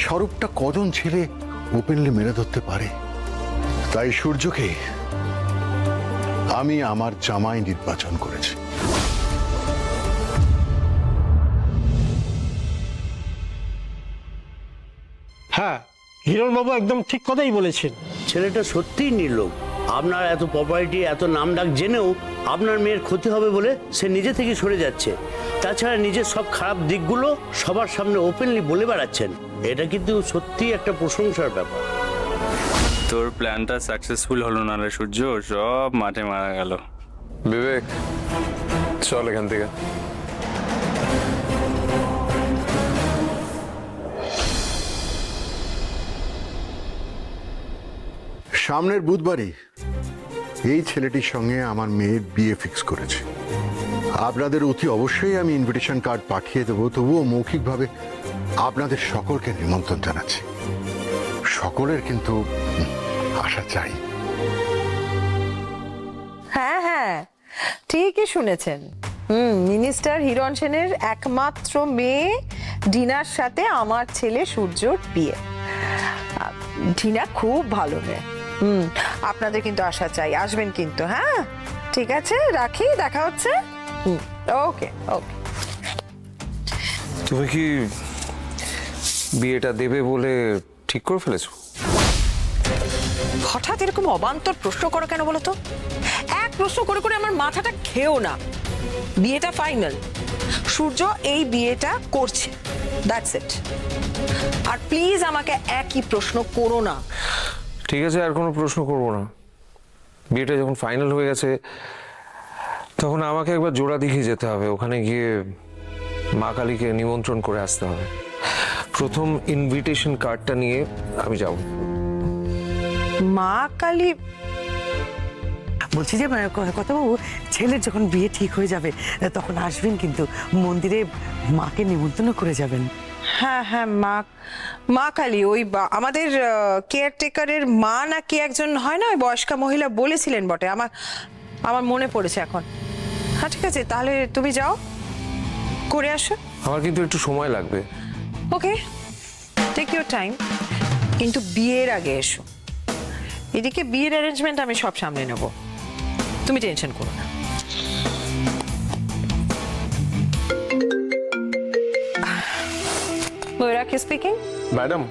স্বরূপটা কজন ছেলে ওপেনলি মেরে ধরতে পারে? তাই সূর্যকে আমি আমার জামাই নির্বাচন করেছি। হ্যাঁ, হিরণবাবু একদম ঠিক কথাই বলেছেন। ছেলেটা সত্যিই নির্লোভ। আপনার এত প্রপার্টি, এত নামডাক জেনেও আপনার মেয়ের ক্ষতি হবে বলে সে নিজে থেকে সরে যাচ্ছে। তাছাড়া নিজের সব খারাপ দিকগুলো সবার সামনে ওপেনলি বলে বেড়াচ্ছেন। এটা কিন্তু সত্যিই একটা প্রশংসার ব্যাপার। তোর প্ল্যানটা সাকসেসফুল হলো না রে সূর্য, সব মাঠে মারা গেল। বিবেক, চল এখান থেকে। সামনের বুধবারই এই ছেলেটির সঙ্গে আমার মেয়ের বিয়ে ফিক্স করেছে। আপনাদের অতি অবশ্যই আমি ইনভিটেশন কার্ড পাঠিয়ে দেবো, তবুও মৌখিকভাবে আপনাদের সকলকে নিমন্ত্রণ জানাচ্ছি। সকলের কিন্তু আশা চাই। হ্যাঁ হ্যাঁ, ঠিকই শুনেছেন। মিনিস্টার হিরণ সেনের একমাত্র মেয়ে ডিনার সাথে আমার ছেলে সূর্যর বিয়ে। ডিনা খুব ভালো মেয়ে। আপনাদের কিন্তু আশা চাই, আসবেন কিন্তু। হ্যাঁ ঠিক আছে, রাখি, দেখা হচ্ছে। ওকে ওকে। তুমি কি বিয়েটা দেবে বলে ঠিক করে ফেলেছো? হঠাৎ এরকম অবান্তর প্রশ্ন করো কেন বলো তো? এক প্রশ্ন করে করে আমার মাথাটা খেও না। বিয়েটা ফাইনাল, সূর্য এই বিয়েটা করছে, দ্যাটস ইট। আর প্লিজ আমাকে একই প্রশ্ন করো না। ঠিক আছে, আর কোনো প্রশ্ন করবো না। বিয়েটা যখন ফাইনাল হয়ে গেছে তখন আমাকে একবার জোড়া দিঘি যেতে হবে। ওখানে গিয়ে মা কালীকে নিমন্ত্রণ করে আসতে হবে। প্রথম ইনভিটেশন কার্ডটা নিয়ে আমি যাব। মা কালী? বলছি যে কথা বাবু, ছেলের যখন বিয়ে ঠিক হয়ে যাবে তখন আসবেন কিন্তু, মন্দিরে মাকে নিমন্ত্রণ করে যাবেন। হ্যাঁ হ্যাঁ, মা কালী, ওই আমাদের কেয়ারটেকারের মা না কে একজন হয় না, ওই বয়স্কা মহিলা বলেছিলেন বটে। আমার মনে পড়েছে এখন। হ্যাঁ ঠিক আছে, তাহলে তুমি যাও, করে আসো। আমার কিন্তু একটু সময় লাগবে। ওকে, টেক ইউর টাইম, কিন্তু বিয়ের আগে এসো। এদিকে বিয়ের অ্যারেঞ্জমেন্ট আমি সব সামলে নেব, তুমি টেনশন করো না। ময়ূরাক্ষী স্পিকিং। ম্যাডাম,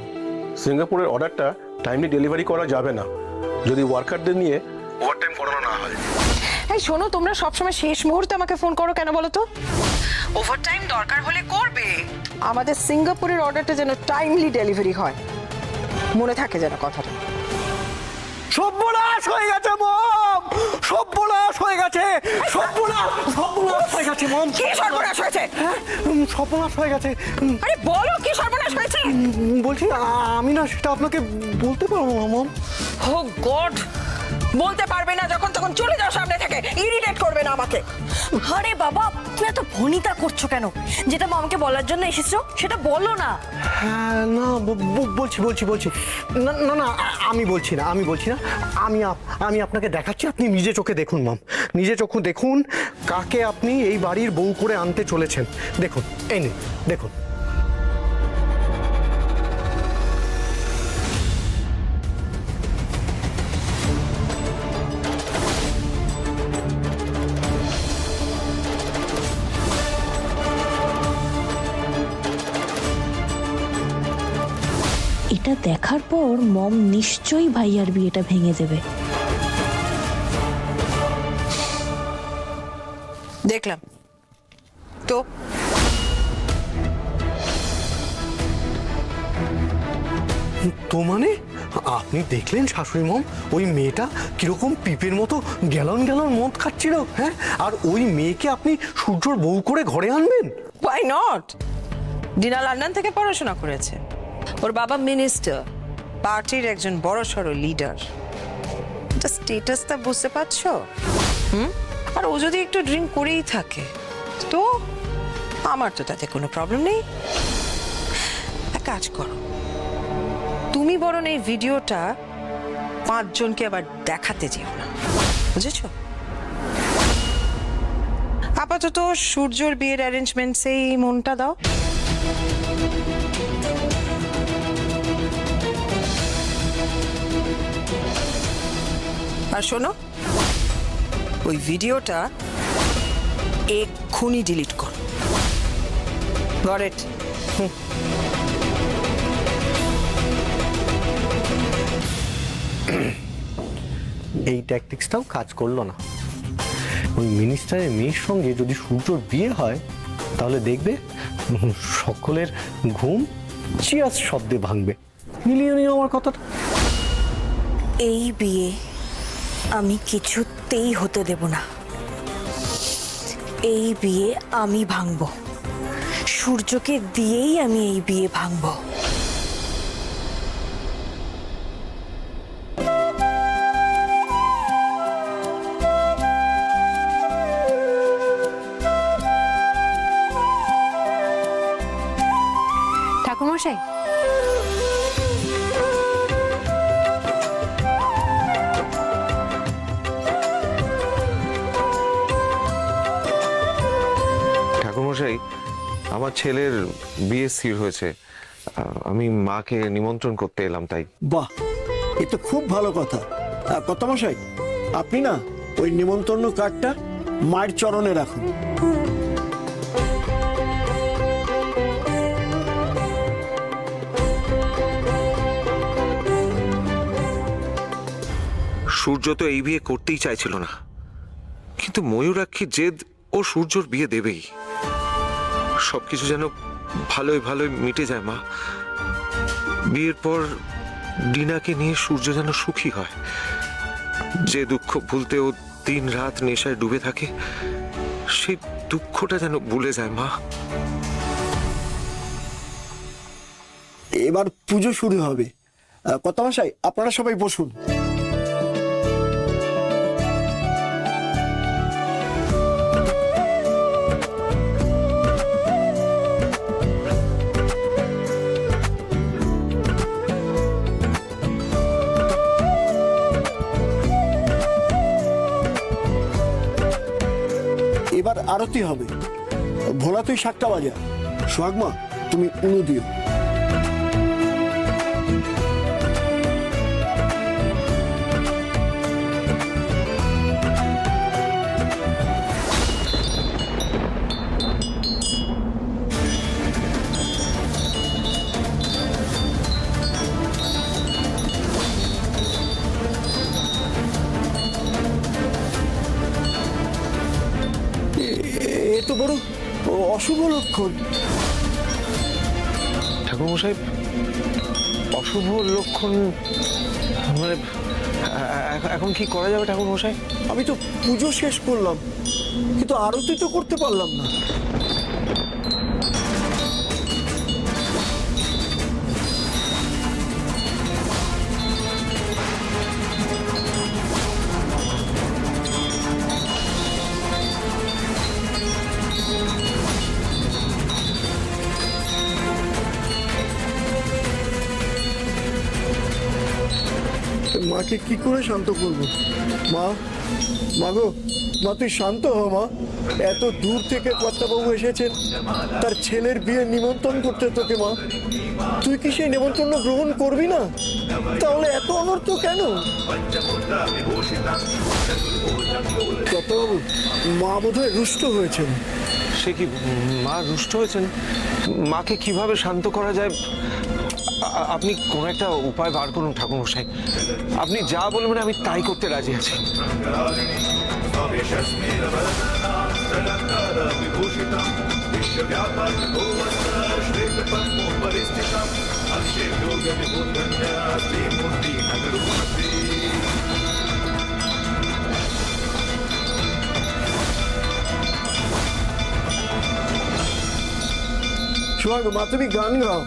সিঙ্গাপুরের অর্ডারটা টাইমলি ডেলিভারি করা যাবে না যদি ওয়ার্কারদের নিয়ে ওভারটাইম করানো না হয়। এই শোনো, তোমরা সবসময় শেষ মুহূর্তে আমাকে ফোন করো কেন বলো তো? ওভারটাইম দরকার হলে করবে, আমাদের সিঙ্গাপুরের অর্ডারটা যেন টাইমলি ডেলিভারি হয়, মনে থাকে যেন কথাটা। সর্বনাশ হয়ে গেছে মম, সর্বনাশ হয়ে গেছে, সর্বনাশ হয়ে গেছে মম। কি সর্বনাশ হয়েছে? সর্বনাশ হয়ে গেছে। আরে বলো, কি সর্বনাশ হয়েছে? বলছি আমি না সেটা আপনাকে বলতে পারবো না মম। ও গড, বলতে পারবে না যখন তখন চলে যাও সামনে থেকে, ইরিটেট করবে না আমাকে। আরে বাবা, তুমি এত ভনিতা করছো কেন? যেটা মামাকে বলার জন্য এসেছো সেটা বলো না। হ্যাঁ না, বলছি না না না, আমি বলছি না। আমি আপনাকে দেখাচ্ছি, আপনি নিজে চোখে দেখুন মম, নিজে চোখে দেখুন কাকে আপনি এই বাড়ির বউ করে আনতে চলেছেন। দেখুন, এই নিন, দেখুন। এটা দেখার পর মম নিশ্চয়ই ভাইয়ার বিয়েটা ভেঙে দেবে। দেখলাম তো, তো মানে আপনি দেখলেন শাশুড়ি মম, ওই মেয়েটা কিরকম পিপের মতো গ্যালন গ্যালন মদ খাচ্ছিল, হ্যাঁ? আর ওই মেয়েকে আপনি সূর্যর বউ করে ঘরে আনবেন? Why not? ডিনা লন্ডন থেকে পড়াশোনা করেছে, ওর বাবা মিনিস্টার, পার্টির একজন বড়সড় লিডার। স্টেটাসটা বুঝতে পারছো? আর ও যদি একটু ড্রিঙ্ক করেই থাকে তো আমার তো তাতে কোনো প্রবলেম নেই। এক কাজ করো, তুমি বরং এই ভিডিওটা 5 জনকে আবার দেখাতে যেও না, বুঝেছো? আপাতত সূর্যর বিয়ের অ্যারেঞ্জমেন্টসেই মনটা দাও। আর শোনো, ওই ভিডিওটা এক্ষুনি ডিলিট কর। Got it? এই ট্যাকটিক্সটাও কাজ করলো না। ওই মিনিস্টারের মেয়ের সঙ্গে যদি সূর্যর বিয়ে হয় তাহলে দেখবে সকলের ঘুম চিয়াস শব্দে ভাঙবে। মিলিয়ে নিও আমার কথাটা। এই বিয়ে আমি কিছুতেই হতে দেব না। এই বিয়ে আমি ভাঙবো, সূর্যকে দিয়েই আমি এই বিয়ে ভাঙবো। ঠাকুরমশাই, ঠাকুরমশাই, আমার ছেলের বিয়ে স্থির হয়েছে। আমি মাকে নিমন্ত্রণ করতে এলাম তাই। বাহ, এ তো খুব ভালো কথা। কর্তামশাই, আপনি না ওই নিমন্ত্রণ কার্ডটা মায়ের চরণে রাখুন। সূর্য তো এই বিয়ে করতেই চাইছিল না, কিন্তু ময়ূরাক্ষীর জেদ ও সূর্যর বিয়ে দেবেই। সবকিছু যেন ভালোই ভালোই মিটে যায় মা। বিয়ের পর ডিনাকে নিয়ে সূর্য যেন সুখী হয়। যে দুঃখ ভুলতে ও দিন রাত নেশায় ডুবে থাকে, সেই দুঃখটা যেন ভুলে যায় মা। এবার পুজো শুরু হবে। কর্তামশাই, আপনারা সবাই বসুন। এবার আরতি হবে। ভোলা, তুই শাকটা বাজা। সোহাগমা, তুমি উনু দিও। এ তো বড় অশুভ লক্ষণ। ঠাকুরমশাই, অশুভ লক্ষণ মানে এখন কি করা যাবে ঠাকুরমশাই? আমি তো পুজো শেষ করলাম, কিন্তু আরতি তো করতে পারলাম না। মাকে কি করে শান্ত করবো? মা, মাগো, মা তুই শান্ত হ মা। এত দূর থেকে কর্তাবাবু এসেছেন তার ছেলের বিয়ে নিমন্ত্রণ করতে তোকে। মা, তুই কি সেই নিমন্ত্রণ গ্রহণ করবি না? তাহলে এত অনর্থ কেন? কর্তাবাবু, মা বোধহয় রুষ্ট হয়েছেন। সে কি, মা রুষ্ট হয়েছেন? মাকে কিভাবে শান্ত করা যায়? আপনি কোন একটা উপায় বার করুন ঠাকুরমশাই। আপনি যা বলবেন আমি তাই করতে রাজি আছি। সোহাগ মা, তুমি গান গাও।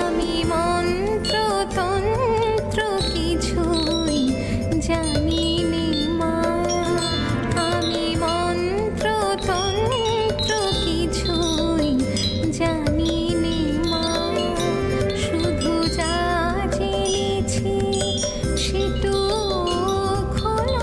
আমি মন্ত্র তন্ত্র কিছুই জানি নে মা। আমি মন্ত্র তন্ত্র কিছুই জানি নে মা। শুধু যা জেনেছি সেটুকু খোলা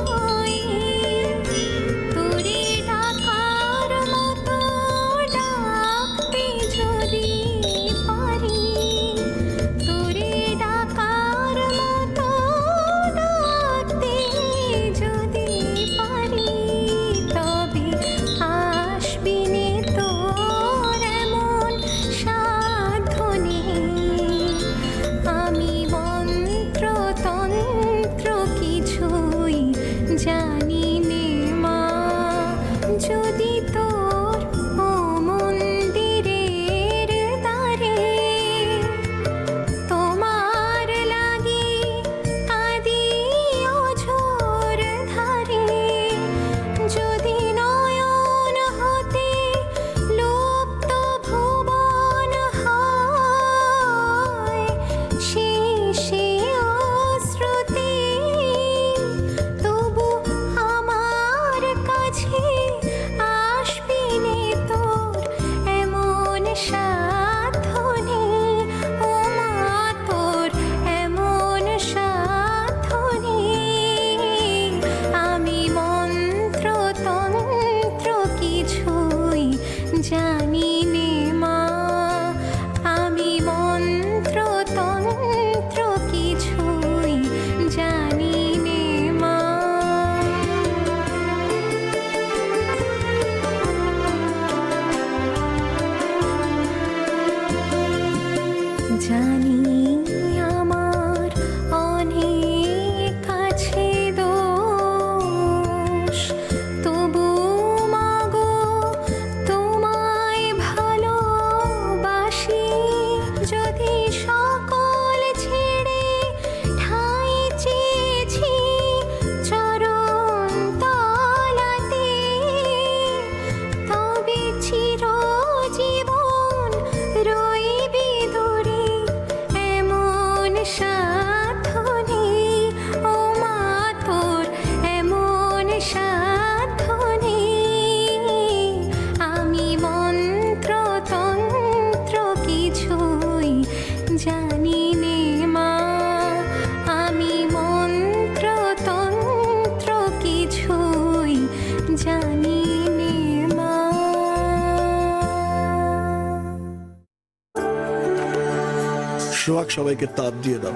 জানি নে মা যদি তোর ও মন্দিরের দ্বারে তোমার লাগি আদি অঝোর ধারে যদি নয়ন হতে লুপ্ত ভুবন হয় শেষে অশ্রুতি তবু আমার কাছে আসবি নে তোর এমন সাধনে ও মা তোর এমন সাধনে আমি মন্ত্র তন্ত্র কিছুই জানি নে মা আমি মন্ত্র তন্ত্র কিছুই জানি নে মা জানি আমার অনেক আছে দোষ তবু মাগো তোমায় ভালোবাসি যদি সকল ছেড়ে ঠাঁই চেয়েছি চরণ তলাতে তবে চিরজীবন রইবি দূরে এমন সাধনে ও মা তোর এমন সাধনে আমি মন্ত্র তন্ত্র কিছুই জানি নে মা আমি মন্ত্র তন্ত্র কিছুই জানি নে মা সোহাগ সবাইকে তাপ দিয়ে দাও।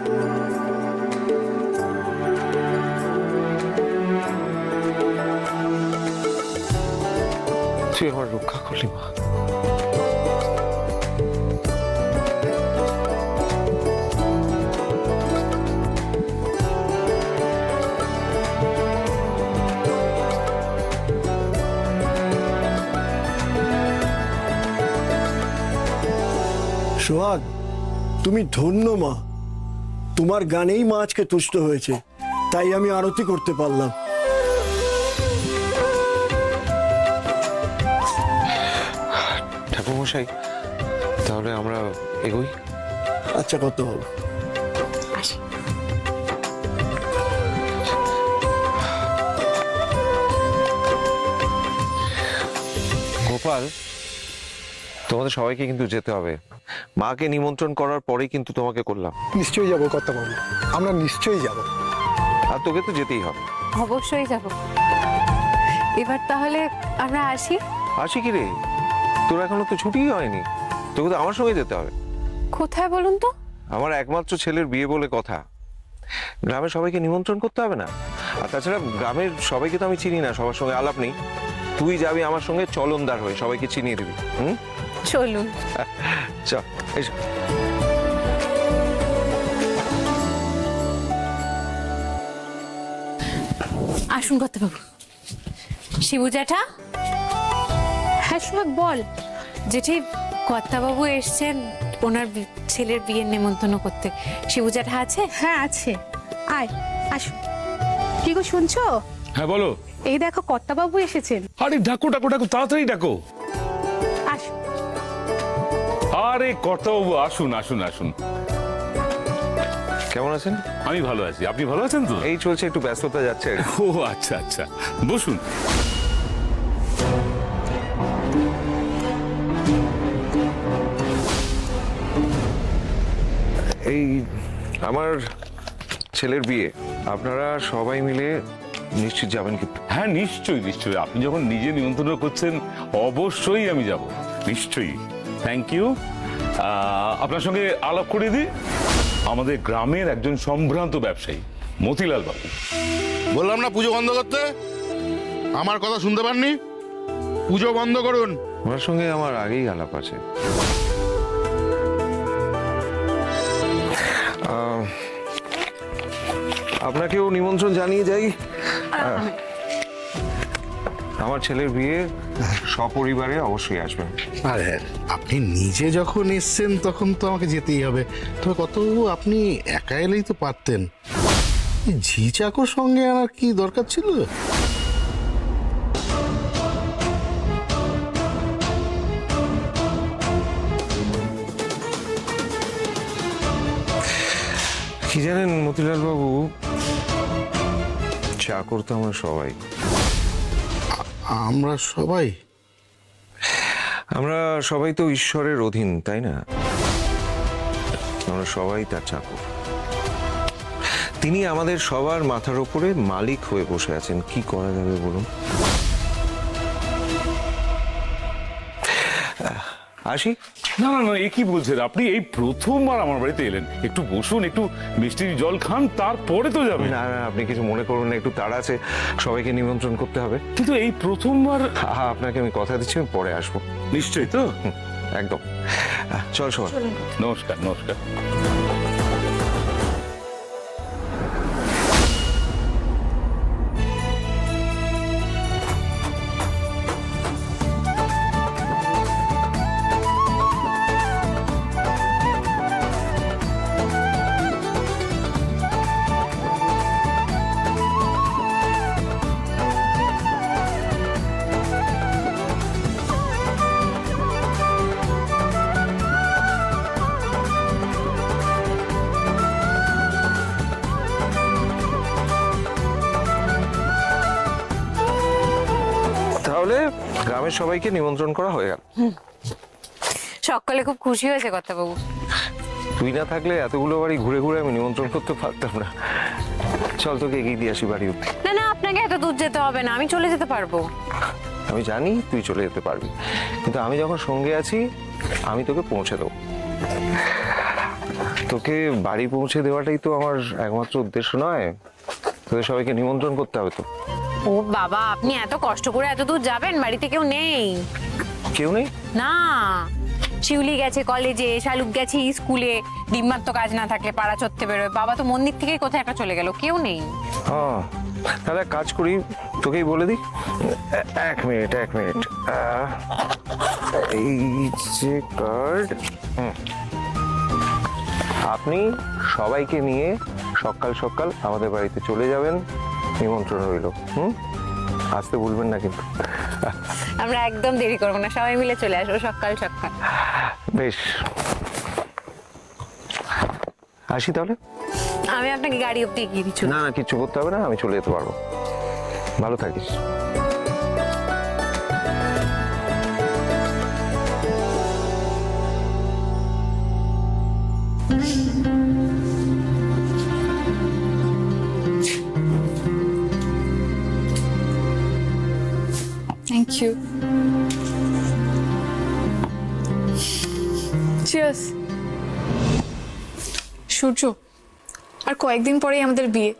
তুই আমার রক্ষা করলি মা। সোহাগ তুমি ধন্য মা, তোমার গানেই মা আজকে তুষ্ট হয়েছে, তাই আমি আরতি করতে পারলাম। ঠাকুরমশাই, তাহলে আমরা এগোই। আচ্ছা, কত হবে? গোপাল, তোমাদের সবাইকে কিন্তু যেতে হবে। মাকে নিমন্ত্রণ করার পরেই কিন্তু তোমাকে করলাম। নিশ্চয়ই যাবো কর্তাবাবু, আমরা নিশ্চয়ই যাব। আর তোকে তো যেতেই হবে। অবশ্যই যাব। এবার তাহলে আমরা আসি। আসি কি রে, তোর এখনো তো ছুটিই হয়নি, তোকে তো আমার সঙ্গে যেতে হবে। কোথায় বলুন তো? আমার একমাত্র ছেলের বিয়ে বলে কথা, গ্রামের সবাইকে নিমন্ত্রণ করতে হবে না? আর তাছাড়া গ্রামের সবাইকে তো আমি চিনি না, সবার সঙ্গে আলাপ নেই। তুই যাবি আমার সঙ্গে চলনদার হয়ে, সবাইকে চিনিয়ে দিবি। চলুন। চল এসো। আসুন কর্তাবাবু। শিবু জ্যাঠা। হ্যাঁ সোহাগ বল। জেঠি, কর্তাবাবু এসছেন ওনার ছেলের বিয়ের নেমন্তন্ন করতে। শিবু জ্যাঠা আছে? হ্যাঁ আছে, আয় আসুন। কি গো শুনছো? হ্যাঁ বলো। এই দেখো কর্তাবাবু এসেছেন। আরে ডাকো ডাকো ডাকো, তাড়াতাড়ি ডাকো। আসুন। আরে কর্তাবাবু আসুন আসুন আসুন। কেমন আছেন? আমি ভালো আছি, আপনি ভালো আছেন তো? এই চলছে, একটু ব্যস্ততা যাচ্ছে। ও আচ্ছা আচ্ছা, বসুন। এই আমার ছেলের বিয়ে, আপনারা সবাই মিলে নিশ্চিত যাবেন কিন্তু? হ্যাঁ নিশ্চয়ই নিশ্চয়ই, আপনি যখন নিজে নিমন্ত্রণ করছেন অবশ্যই আমি যাব, নিশ্চয়ই। Thank you. আপনার সঙ্গে আলাপ করে দিই, আমাদের গ্রামের একজন সম্ভ্রান্ত ব্যবসায়ী মতিলাল বাবু। বললাম না পুজো বন্ধ করতে, আমার কথা শুনতে পাননি? পুজো বন্ধ করুন। ওনার সঙ্গে আমার আগেই আলাপ আছে। আপনাকেও নিমন্ত্রণ জানিয়ে যাই। আমার ছেলের বিয়ে সপরিবারে অবশ্যই আসবেন। আরে আপনি নিজে যখন এসছেন তখন তো আমাকে যেতেই হবে। তবে কতবাবু আপনি একা এলেই তো পারতেন, এই ঝি চাকর সঙ্গে আনার কি দরকার ছিল? কি জানেন মতিলাল বাবু, চাকর তো আমরা সবাই। আমরা সবাই? আমরা সবাই তো ঈশ্বরের অধীন, তাই না? আমরা সবাই তার চাকর। তিনি আমাদের সবার মাথার উপরে মালিক হয়ে বসে আছেন। কি করা যাবে বলুন? আসি? না না না, এ কি বলছেন আপনি? এই প্রথমবার আমার বাড়িতে এলেন, একটু বসুন, একটু মিষ্টির জল খান, তারপরে তো যাবেন। না না, আপনি কিছু মনে করবেন না, একটু তাড়া আছে, সবাইকে নিমন্ত্রণ করতে হবে। কিন্তু এই প্রথমবার। আপনাকে আমি কথা দিচ্ছি, আমি পরে আসবো। নিশ্চয়ই তো। একদম। চল সবাই। নমস্কার নমস্কার। তাহলে গ্রামের সবাইকে নিমন্ত্রণ করা হয়ে গেল। সকলে খুব খুশি হয়েছে কথা বাবু। তুই না থাকলে এতগুলো বাড়ি ঘুরে ঘুরে আমি নিমন্ত্রণ করতে পারতাম না। চল তোকে এগিয়ে দিয়ে আসি বাড়ি অব্দি। না না, আপনাকে এত দূর যেতে হবে না, আমি চলে যেতে পারবো। আমি জানি তুই চলে যেতে পারবি, কিন্তু আমি যখন সঙ্গে আছি আমি তোকে পৌঁছে দেবো। তোকে বাড়ি পৌঁছে দেওয়াটাই তো আমার একমাত্র উদ্দেশ্য নয়, তোদের সবাইকে নিমন্ত্রণ করতে হবে তো। ও বাবা, আপনি এত কষ্ট করে এত দূর যাবেন, বাড়িতে কেউ নেই? কেউ নেই? না, শিউলি গেছে কলেজে, শালুক গেছে স্কুলে, ডিম্মার তো কাজ না থাকলে পাড়া চড়তে বেরোয়, বাবা তো মন্দির থেকে কোথায় একটা চলে গেল, কেউ নেই। হ্যাঁ, তাহলে এক কাজ করি, তোকেই বলে দিই। এক মিনিট। এই যে কার্ড, আপনি সবাইকে নিয়ে সকাল সকাল আমাদের বাড়িতে চলে যাবেন, নিমন্ত্রণ রইল। আসতে ভুলবেন না কিন্তু। আমরা একদম দেরি করবো না, সবাই মিলে চলে আসবো সকাল সকাল। বেশ, আসি তাহলে। আমি আপনাকে গাড়ি অব্দি এগিয়ে দিচ্ছি। না না, কিচ্ছু করতে হবে না, আমি চলে যেতে পারবো। ভালো থাকিস। Thank you. চিয়ার্স। সূর্য, আর কয়েকদিন পরেই আমাদের বিয়ে।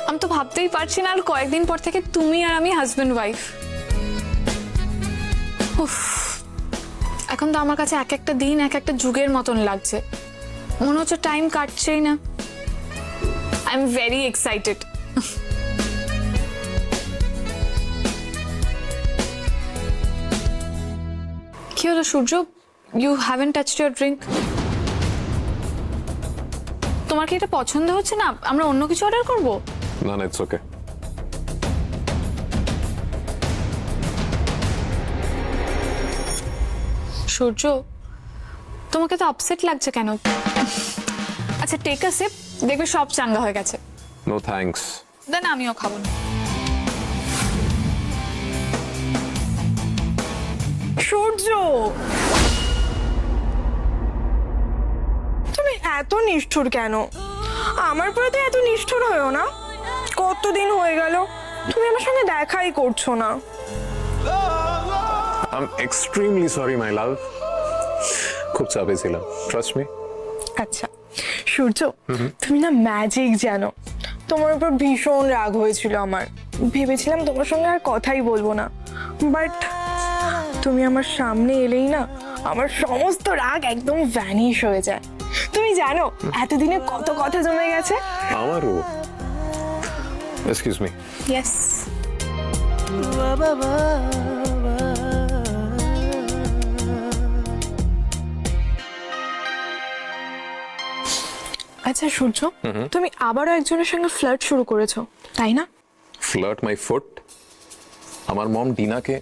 আমি তো ভাবতেই পারছি না আর কয়েকদিন পর থেকে তুমি আর আমি হাজব্যান্ড ওয়াইফ। উফ, এখন তো আমার কাছে এক একটা দিন এক একটা যুগের মতন লাগছে, মনে হচ্ছে টাইম কাটছেই না। I am very excited. কি হলো Surya, you haven't touched your drink? তোমার কি এটা পছন্দ হচ্ছে না? আমরা অন্য কিছু অর্ডার করব? না না, ইটস ওকে। সূর্য, তোমাকে তো আপসেট লাগছে কেন? আচ্ছা, টেক আ সিপ, দেখবে সব চাঙ্গা হয়ে গেছে। No thanks. দেন আমিও খাবো না। সূর্য, তুমি এত নিষ্ঠুর কেন? আমার প্রতি এত নিষ্ঠুর হয়েও না। কতদিন হয়ে গেল তুমি আমার সঙ্গে দেখাই করছো না। I am extremely sorry my love, খুব চাপে ছিলাম, ট্রাস্ট মি। আচ্ছা সূর্য, তুমি না ম্যাজিক জানো। তোমার উপর ভীষণ রাগ হয়েছিল আমার, ভেবেছিলাম তোমার সঙ্গে আর কথাই বলবো না, বাট তুমি আমার সামনে এলেই না আমার সমস্ত রাগ একদম ভ্যানিশ হয়ে যায়। তুমি জানো এতদিনে কত কথা জমে গেছে। আমারও এক্সকিউজ মি। ইয়েস। আচ্ছা সূর্য, তুমি আবারও একজনের সঙ্গে ফ্লার্ট শুরু করেছো, তাই না? Flirt my foot? আমার মম ডিনাকে,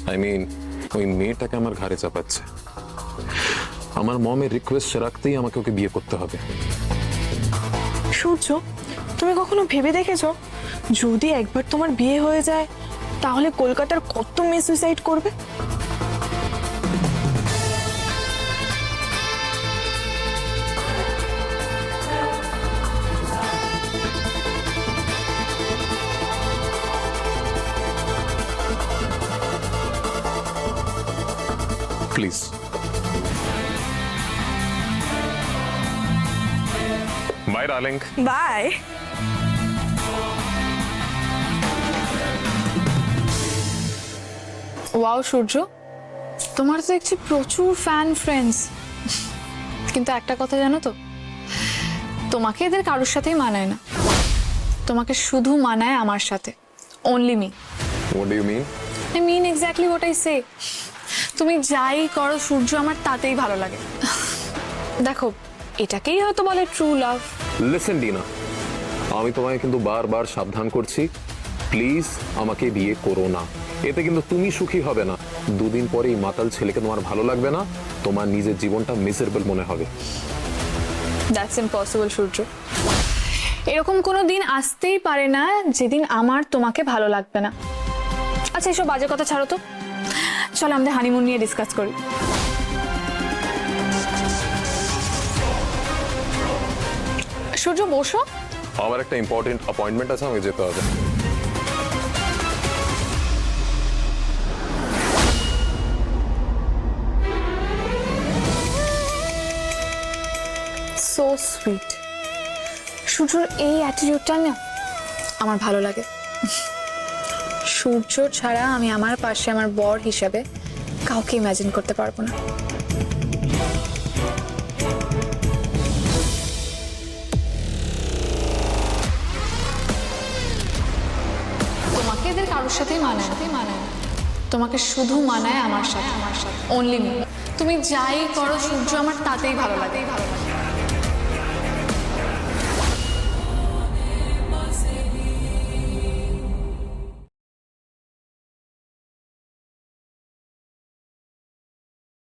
আই মিন ওই মেয়েটাকে আমার ঘাড়ে চাপাচ্ছে। আমার মমের রিকোয়েস্ট রাখতেই আমাকে ওকে বিয়ে করতে হবে। সূর্য, তুমি কখনো ভেবে দেখেছো যদি একবার তোমার বিয়ে হয়ে যায় তাহলে কলকাতার কত মেয়ে সুইসাইড করবে? Please. Bye darling. Bye. Wow Surya, তোমার তো দেখছি প্রচুর ফ্যান ফ্রেন্ডস, কিন্তু একটা কথা জানো তো, তোমাকে এদের কারোর সাথেই মানায় না, তোমাকে শুধু মানায় আমার সাথে, only me. What do you mean? I mean exactly what I say. তুমি যাই করো সূর্য, আমার তাতেই ভালো লাগে। দেখো, এটাকেই হয়তো বলে ট্রু লাভ। লিসেন ডিনা, আমি তোমায় কিন্তু বারবার সাবধান করছি, প্লিজ আমাকে বিয়ে করো না। এতে কিন্তু তুমি সুখী হবে না, দুদিন পরেই মাতাল ছেলেকে তোমার ভালো লাগবে না, তোমার নিজের জীবনটা মিজারেবল মনে হবে। দ্যাটস ইম্পসিবল সূর্য, এরকম কোনো দিন আসতেই পারে না যেদিন আমার তোমাকে ভালো লাগবে না। আচ্ছা এসব বাজে কথা ছাড়ো তো, চলো আমাদের হানিমুন নিয়ে ডিসকাস করি। সূর্য বসো। আমার একটা ইম্পর্টেন্ট অ্যাপয়েন্টমেন্ট আছে, আমাকে যেতে হবে। So sweet. সূর্যর এই অ্যাটিটিউডটা না আমার ভালো লাগে। সূর্য ছাড়া আমি আমার পাশে আমার বর হিসাবে কাউকে ইমাজিন করতে পারবো না। তোমাকে এদের কারোর সাথেই মানায় না, তোমাকে শুধু মানায় আমার সাথে, অনলি মি। তুমি যাই করো সূর্য, আমার তাতেই ভালো লাগে।